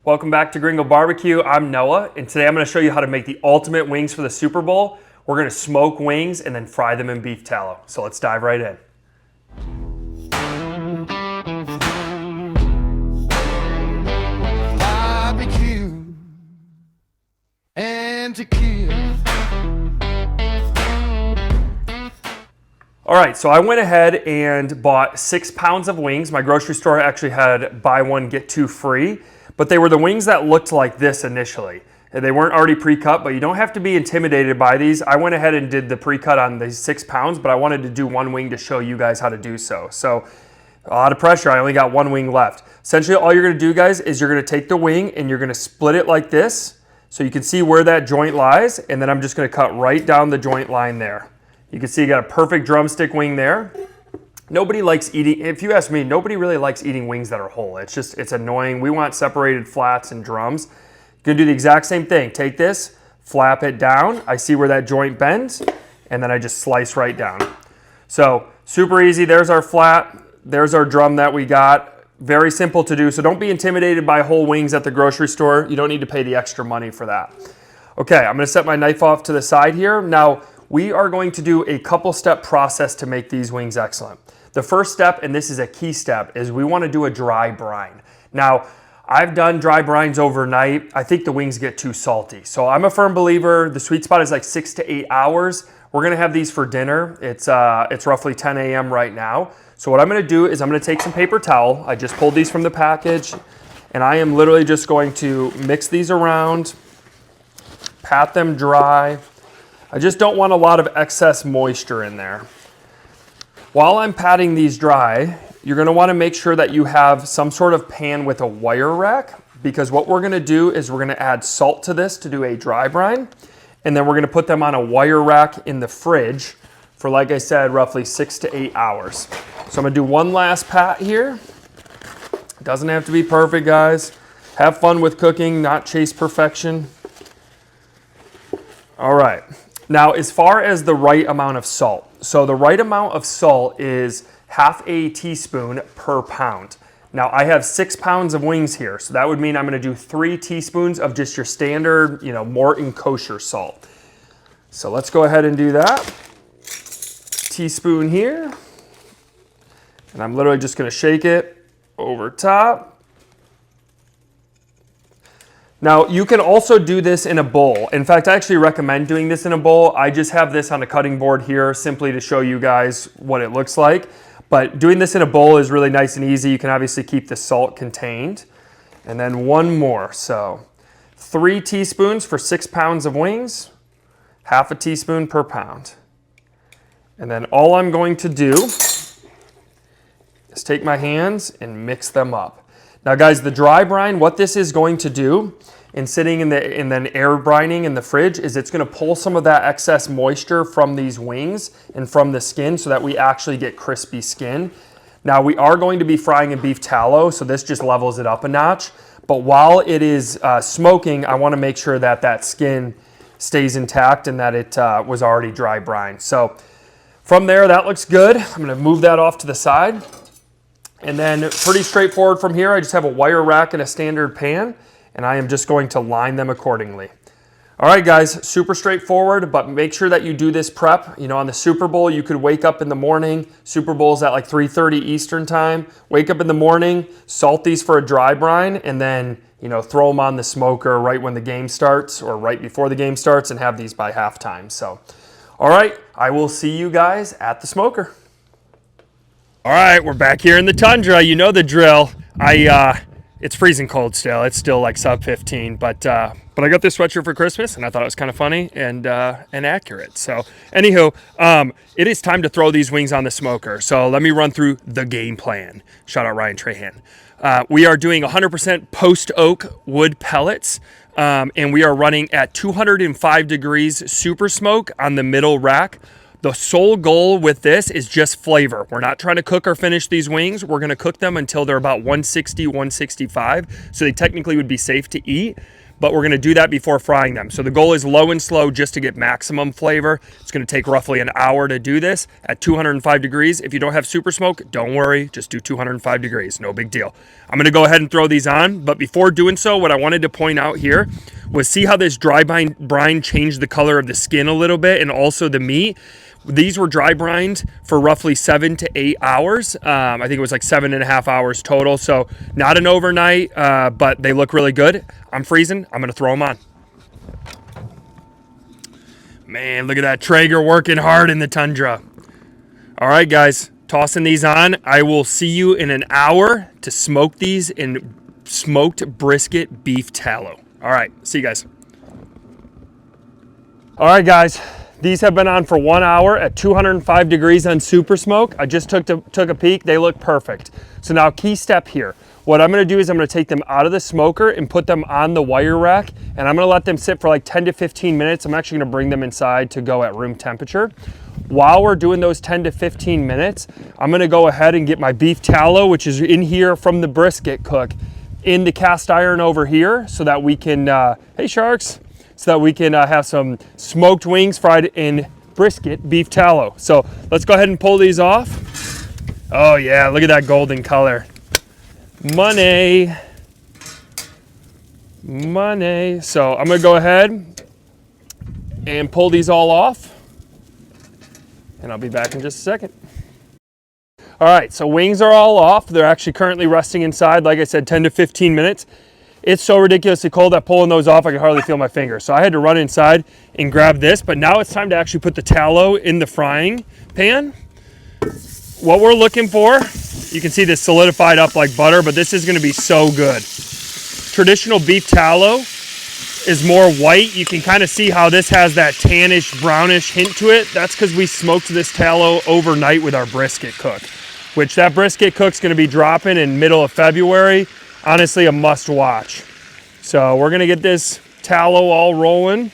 Welcome back to Gringo BBQ. I'm Noah, and today I'm going to show you how to make the ultimate wings for the Super Bowl. We're going to smoke wings and then fry them in beef tallow. So let's dive right in. Barbecue and tequila. All right, so I went ahead and bought 6 pounds of wings. My grocery store actually had buy one, get two free, but they were the wings that looked like this initially. They weren't already pre-cut, but you don't have to be intimidated by these. I went ahead and did the pre-cut on these 6 pounds, but I wanted to do one wing to show you guys how to do so. So a lot of pressure, I only got one wing left. Essentially all you're gonna do, guys, is you're gonna take the wing and you're gonna split it like this, so you can see where that joint lies, and then I'm just gonna cut right down the joint line there. You can see you got a perfect drumstick wing there. Nobody likes eating, if you ask me, nobody really likes eating wings that are whole. It's annoying. We want separated flats and drums. You're gonna do the exact same thing. Take this, flap it down. I see where that joint bends, and then I just slice right down. So super easy. There's our flat. There's our drum that we got. Very simple to do. So don't be intimidated by whole wings at the grocery store. You don't need to pay the extra money for that. Okay, I'm gonna set my knife off to the side here. Now, we are going to do a couple step process to make these wings excellent. The first step, and this is a key step, is we want to do a dry brine. Now, I've done dry brines overnight. I think the wings get too salty. So I'm a firm believer, the sweet spot is like 6 to 8 hours. We're gonna have these for dinner. It's roughly 10 a.m. right now. So what I'm gonna do is I'm gonna take some paper towel. I just pulled these from the package, and I am literally just going to mix these around, pat them dry. I just don't want a lot of excess moisture in there. While I'm patting these dry, you're gonna wanna make sure that you have some sort of pan with a wire rack, because what we're gonna do is we're gonna add salt to this to do a dry brine, and then we're gonna put them on a wire rack in the fridge for, like I said, roughly 6 to 8 hours. So I'm gonna do one last pat here. It doesn't have to be perfect, guys. Have fun with cooking, not chase perfection. All right. Now, as far as the right amount of salt, so the right amount of salt is half a teaspoon per pound. Now, I have 6 pounds of wings here, so that would mean I'm gonna do 3 teaspoons of just your standard, Morton kosher salt. So let's go ahead and do that. Teaspoon here, and I'm literally just gonna shake it over top. Now, you can also do this in a bowl. In fact, I actually recommend doing this in a bowl. I just have this on a cutting board here simply to show you guys what it looks like. But doing this in a bowl is really nice and easy. You can obviously keep the salt contained. And then one more. So 3 teaspoons for 6 pounds of wings, half a teaspoon per pound. And then all I'm going to do is take my hands and mix them up. Now guys, the dry brine, what this is going to do in sitting and then air brining in the fridge is it's gonna pull some of that excess moisture from these wings and from the skin so that we actually get crispy skin. Now we are going to be frying in beef tallow, so this just levels it up a notch. But while it is smoking, I wanna make sure that that skin stays intact and that it was already dry brine. So from there, that looks good. I'm gonna move that off to the side. And then pretty straightforward from here. I just have a wire rack and a standard pan, and I am just going to line them accordingly. All right, guys, super straightforward, but make sure that you do this prep. On the Super Bowl, you could wake up in the morning. Super Bowl's at like 3:30 Eastern time. Wake up in the morning, salt these for a dry brine, and then, throw them on the smoker right when the game starts or right before the game starts and have these by halftime. So, all right, I will see you guys at the smoker. All right, we're back here in the tundra. You know the drill. It's freezing cold still. It's still like sub 15, but I got this sweatshirt for Christmas, and I thought it was kind of funny and accurate. So, anywho, it is time to throw these wings on the smoker. So let me run through the game plan. Shout out Ryan Trahan. We are doing 100% post oak wood pellets, and we are running at 205 degrees super smoke on the middle rack. The sole goal with this is just flavor. We're not trying to cook or finish these wings. We're gonna cook them until they're about 160, 165, so they technically would be safe to eat. but we're gonna do that before frying them. So the goal is low and slow just to get maximum flavor. It's gonna take roughly an hour to do this at 205 degrees. If you don't have super smoke, don't worry, just do 205 degrees, no big deal. I'm gonna go ahead and throw these on, but before doing so, what I wanted to point out here was see how this dry brine changed the color of the skin a little bit and also the meat. These were dry brined for roughly 7 to 8 hours. I think it was like 7.5 hours total. So not an overnight, but they look really good. I'm freezing. I'm going to throw them on. Man, look at that Traeger working hard in the tundra. All right, guys, tossing these on. I will see you in an hour to smoke these in smoked brisket beef tallow. All right, see you guys. All right, guys. These have been on for 1 hour at 205 degrees on super smoke. I just took a peek. They look perfect. So now key step here. What I'm gonna do is I'm gonna take them out of the smoker and put them on the wire rack, and I'm gonna let them sit for like 10 to 15 minutes. I'm actually gonna bring them inside to go at room temperature. While we're doing those 10 to 15 minutes, I'm gonna go ahead and get my beef tallow, which is in here from the brisket cook, in the cast iron over here so that we can, hey sharks, so that we can have some smoked wings fried in brisket beef tallow. So let's go ahead and pull these off. Oh yeah, look at that golden color. Money. Money. So I'm gonna go ahead and pull these all off, and I'll be back in just a second. All right, so wings are all off. They're actually currently resting inside, like I said, 10 to 15 minutes. It's so ridiculously cold that pulling those off, I can hardly feel my fingers. So I had to run inside and grab this, but now it's time to actually put the tallow in the frying pan. What we're looking for, you can see this solidified up like butter, but this is gonna be so good. Traditional beef tallow is more white. You can kind of see how this has that tannish, brownish hint to it. That's because we smoked this tallow overnight with our brisket cook, which that brisket cook's gonna be dropping in middle of February. Honestly, a must watch. So we're gonna get this tallow all rolling.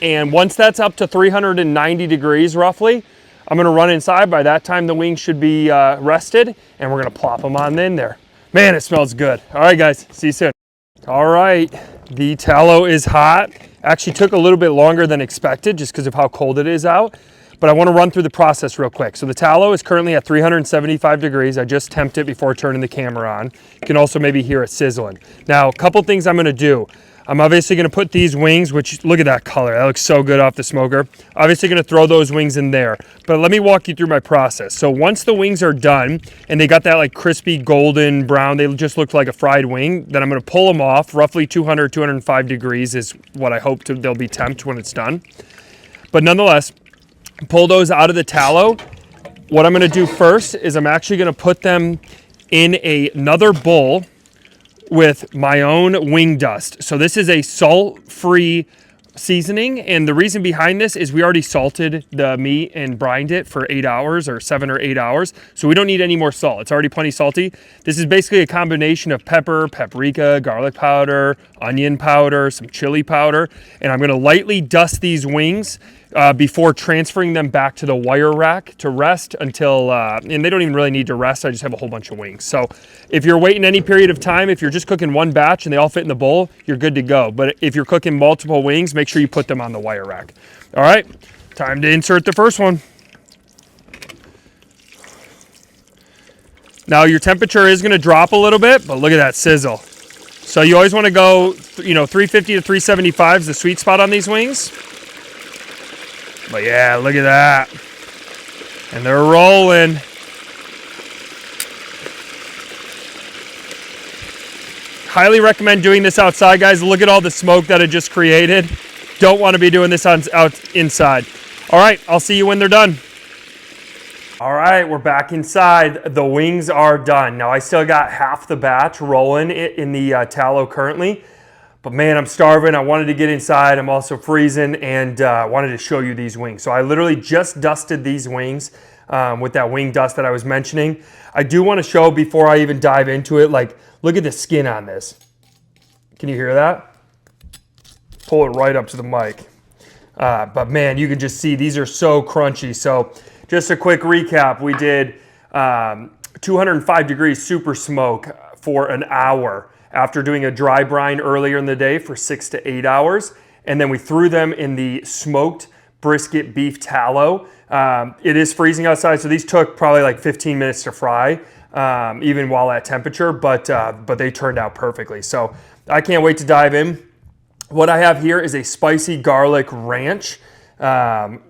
And once that's up to 390 degrees roughly, I'm gonna run inside. By that time, the wings should be rested, and we're gonna plop them on in there. Man, it smells good. All right, guys, see you soon. All right, the tallow is hot. Actually took a little bit longer than expected just because of how cold it is out. But I want to run through the process real quick. So the tallow is currently at 375 degrees. I just temped it before turning the camera on. You can also maybe hear it sizzling. Now, a couple things I'm going to do. I'm obviously going to put these wings, which look at that color. That looks so good off the smoker. Obviously going to throw those wings in there. But let me walk you through my process. So once the wings are done and they got that like crispy golden brown, they just look like a fried wing, then I'm going to pull them off. Roughly 200, 205 degrees is what I hope they'll be temped when it's done. But nonetheless, pull those out of the tallow. What I'm gonna do first is I'm actually gonna put them in another bowl with my own wing dust. So this is a salt-free seasoning, and the reason behind this is we already salted the meat and brined it for 8 hours or 7 or 8 hours, so we don't need any more salt. It's already plenty salty. This is basically a combination of pepper, paprika, garlic powder, onion powder, some chili powder, and I'm gonna lightly dust these wings before transferring them back to the wire rack to rest until, and they don't even really need to rest, I just have a whole bunch of wings. So if you're waiting any period of time, if you're just cooking one batch and they all fit in the bowl, you're good to go. But if you're cooking multiple wings, make sure you put them on the wire rack. All right, time to insert the first one. Now your temperature is gonna drop a little bit, but look at that sizzle. So you always wanna go, 350 to 375 is the sweet spot on these wings. But yeah, look at that. And they're rolling. Highly recommend doing this outside, guys. Look at all the smoke that it just created. Don't want to be doing this out inside. All right, I'll see you when they're done. All right, we're back inside. The wings are done. Now I still got half the batch rolling in the tallow currently. But man, I'm starving. I wanted to get inside. I'm also freezing and wanted to show you these wings. So I literally just dusted these wings with that wing dust that I was mentioning. I do want to show before I even dive into it, like, look at the skin on this. Can you hear that? Pull it right up to the mic. But man, you can just see these are so crunchy. So just a quick recap. We did 205 degrees super smoke for an hour after doing a dry brine earlier in the day for 6 to 8 hours. And then we threw them in the smoked brisket beef tallow. It is freezing outside, so these took probably like 15 minutes to fry, even while at temperature, but they turned out perfectly. So I can't wait to dive in. What I have here is a spicy garlic ranch,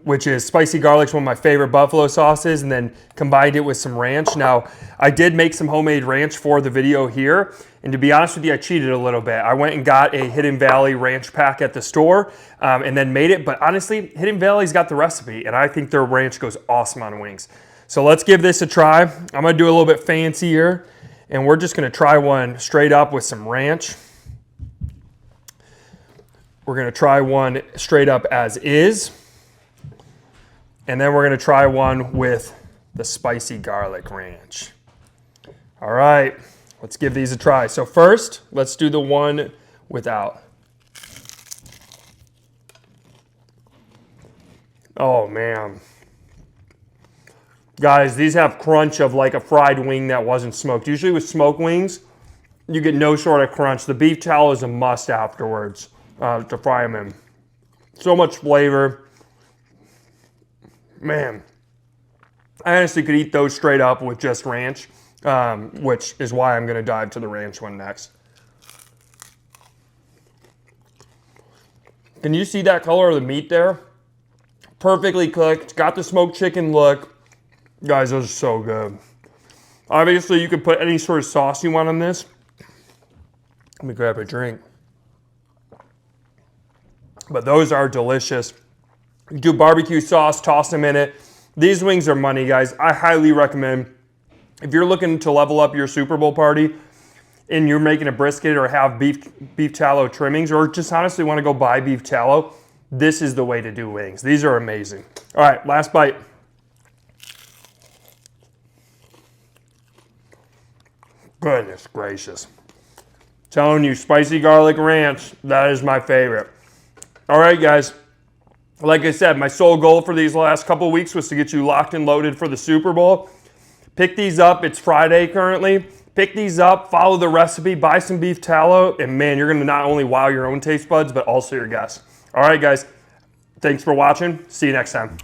which is spicy garlic, one of my favorite buffalo sauces, and then combined it with some ranch. Now, I did make some homemade ranch for the video here, and to be honest with you, I cheated a little bit. I went and got a Hidden Valley ranch pack at the store, and then made it, but honestly, Hidden Valley's got the recipe, and I think their ranch goes awesome on wings. So let's give this a try. I'm gonna do a little bit fancier, and we're just gonna try one straight up with some ranch. We're gonna try one straight up as is. And then we're gonna try one with the spicy garlic ranch. All right, let's give these a try. So first, let's do the one without. Oh man. Guys, these have crunch of like a fried wing that wasn't smoked. Usually with smoked wings, you get no sort of crunch. The beef tallow is a must afterwards. To fry them in. So much flavor. Man, I honestly could eat those straight up with just ranch, which is why I'm going to dive to the ranch one next. Can you see that color of the meat there? Perfectly cooked, got the smoked chicken look. Guys, those are so good. Obviously, you can put any sort of sauce you want on this. Let me grab a drink. But those are delicious. You do barbecue sauce, toss them in it. These wings are money, guys. I highly recommend, if you're looking to level up your Super Bowl party and you're making a brisket or have beef tallow trimmings, or just honestly want to go buy beef tallow, this is the way to do wings. These are amazing. All right, last bite. Goodness gracious. Telling you, spicy garlic ranch, that is my favorite. All right, guys. Like I said, my sole goal for these last couple weeks was to get you locked and loaded for the Super Bowl. Pick these up. It's Friday currently. Pick these up, follow the recipe, buy some beef tallow, and man, you're going to not only wow your own taste buds, but also your guests. All right, guys. Thanks for watching. See you next time.